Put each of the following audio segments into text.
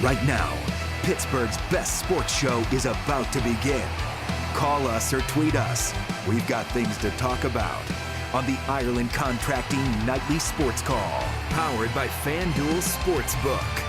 Right now, Pittsburgh's best sports show is about to begin. Call us or tweet us. We've got things to talk about on the Ireland Contracting Nightly Sports Call, powered by FanDuel Sportsbook.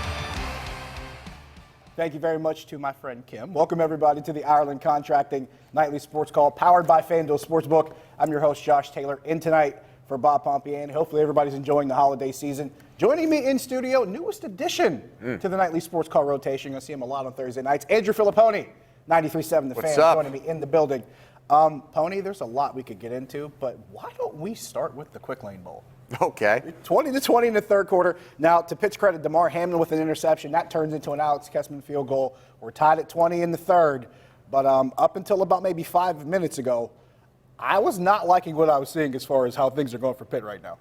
Thank you very much to my friend Kim. Welcome everybody to the Ireland Contracting Nightly Sports Call, powered by FanDuel Sportsbook. I'm your host, Josh Taylor, in tonight for Bob Pompian. Hopefully everybody's enjoying the holiday season. Joining me in studio, newest addition to the Nightly Sports Call rotation. You're going to see him a lot on Thursday nights. Andrew Fillipponi, 93.7 The Fan, joining me in the building. Pony, there's a lot we could get into, but why don't we start with the Quick Lane Bowl? Okay. 20-20 in the third quarter. Now, to Pitt's credit, DeMar Hamlin with an interception. That turns into an Alex Kessman field goal. We're tied at 20 in the third. But up until about maybe 5 minutes ago, I was not liking what I was seeing as far as how things are going for Pitt right now.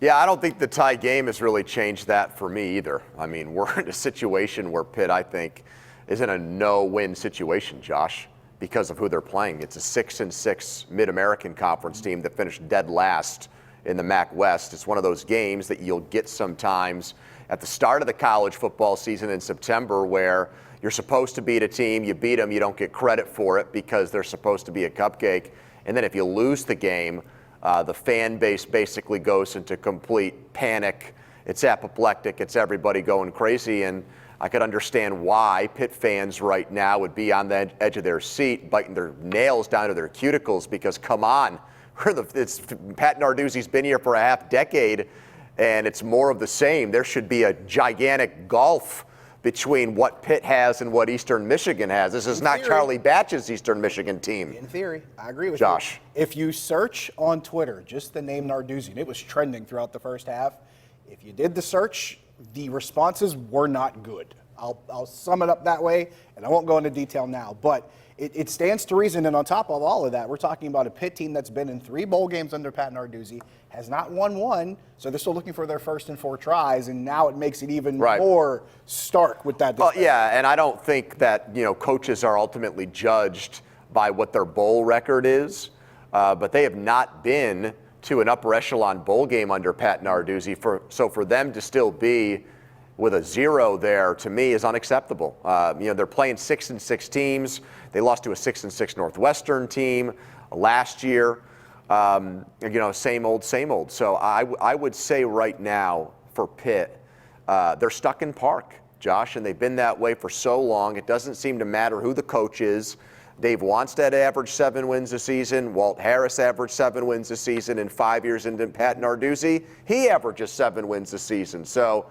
Yeah, I don't think the tie game has really changed that for me either. I mean, we're in a situation where Pitt, I think, is in a no-win situation, Josh, because of who they're playing. It's a 6-6 Mid-American Conference team that finished dead last in the MAC West. It's one of those games that you'll get sometimes at the start of the college football season in September where you're supposed to beat a team, you beat them, you don't get credit for it because they're supposed to be a cupcake. And then if you lose the game, the fan base basically goes into complete panic. It's apoplectic. It's everybody going crazy. And I could understand why Pitt fans right now would be on the edge of their seat, biting their nails down to their cuticles because, come on, Pat Narduzzi's been here for a half decade, and it's more of the same. There should be a gigantic gulf between what Pitt has and what Eastern Michigan has. This is not Charlie Batch's Eastern Michigan team. In theory, I agree with Josh. You. If you search on Twitter, just the name Narduzzi, and it was trending throughout the first half, if you did the search, the responses were not good. I'll sum it up that way, and I won't go into detail now. But it stands to reason, and on top of all of that, we're talking about a Pitt team that's been in 3 bowl games under Pat Narduzzi, has not won one, so they're still looking for their first in 4 tries, and now it makes it even more stark with that. Well, yeah, and I don't think that coaches are ultimately judged by what their bowl record is, but they have not been to an upper echelon bowl game under Pat Narduzzi. So for them to still be with a 0 there, to me, is unacceptable. They're playing 6-6 teams. They lost to a 6-6 Northwestern team last year. Same old, same old. So I would say right now for Pitt, they're stuck in park, Josh, and they've been that way for so long. It doesn't seem to matter who the coach is. Dave Wannstedt averaged 7 wins a season. Walt Harris averaged 7 wins a season. In 5 years into Pat Narduzzi, he averages 7 wins a season. So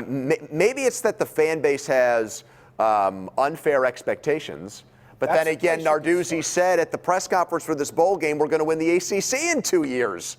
maybe it's that the fan base has unfair expectations. But then again, Narduzzi said at the press conference for this bowl game, we're going to win the ACC in 2 years.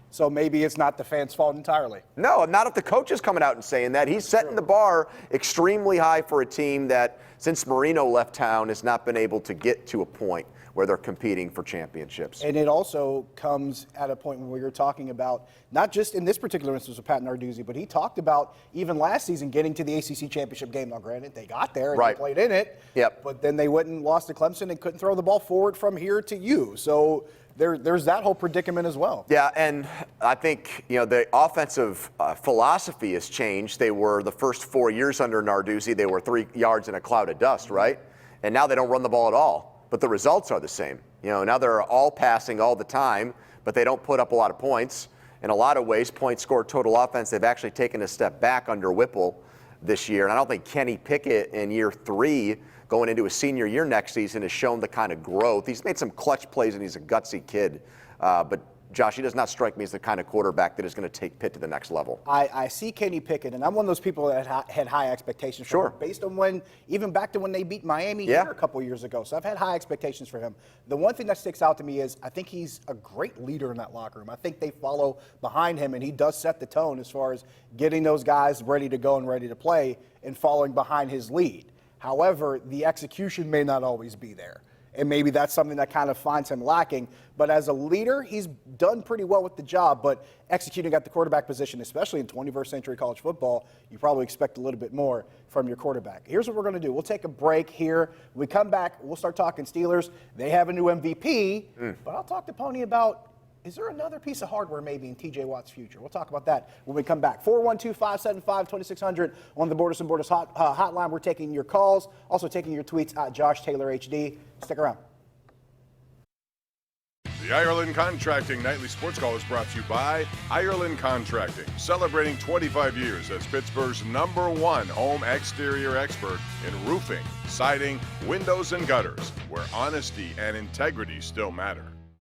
So maybe it's not the fans' fault entirely. No, not if the coach is coming out and saying that. He's setting the bar extremely high for a team that, since Marino left town, has not been able to get to a point where they're competing for championships. And it also comes at a point where you're talking about, not just in this particular instance with Pat Narduzzi, but he talked about even last season getting to the ACC championship game. Now, granted, they got there and they played in it, but then they went and lost to Clemson and couldn't throw the ball forward from here to you. So there's that whole predicament as well. Yeah, and I think the offensive philosophy has changed. They were the first 4 years under Narduzzi, they were 3 yards in a cloud of dust, right? And now they don't run the ball at all. But the results are the same. Now they're all passing all the time, but they don't put up a lot of points. In a lot of ways, points scored total offense, they've actually taken a step back under Whipple this year. And I don't think Kenny Pickett in year 3, going into his senior year next season, has shown the kind of growth. He's made some clutch plays, and he's a gutsy kid. But Josh, he does not strike me as the kind of quarterback that is going to take Pitt to the next level. I see Kenny Pickett, and I'm one of those people that had high expectations for him, based on even back to when they beat Miami here a couple years ago. So I've had high expectations for him. The one thing that sticks out to me is I think he's a great leader in that locker room. I think they follow behind him, and he does set the tone as far as getting those guys ready to go and ready to play and following behind his lead. However, the execution may not always be there. And maybe that's something that kind of finds him lacking. But as a leader, he's done pretty well with the job. But executing at the quarterback position, especially in 21st century college football, you probably expect a little bit more from your quarterback. Here's what we're going to do. We'll take a break here. When we come back, we'll start talking Steelers. They have a new MVP. But I'll talk to Pony about is there another piece of hardware maybe in TJ Watt's future? We'll talk about that when we come back. 412-575-2600 on the Borders and Borders hotline. We're taking your calls, also taking your tweets at Josh Taylor HD. Stick around. The Ireland Contracting Nightly Sports Call is brought to you by Ireland Contracting, celebrating 25 years as Pittsburgh's #1 home exterior expert in roofing, siding, windows, and gutters, where honesty and integrity still matter.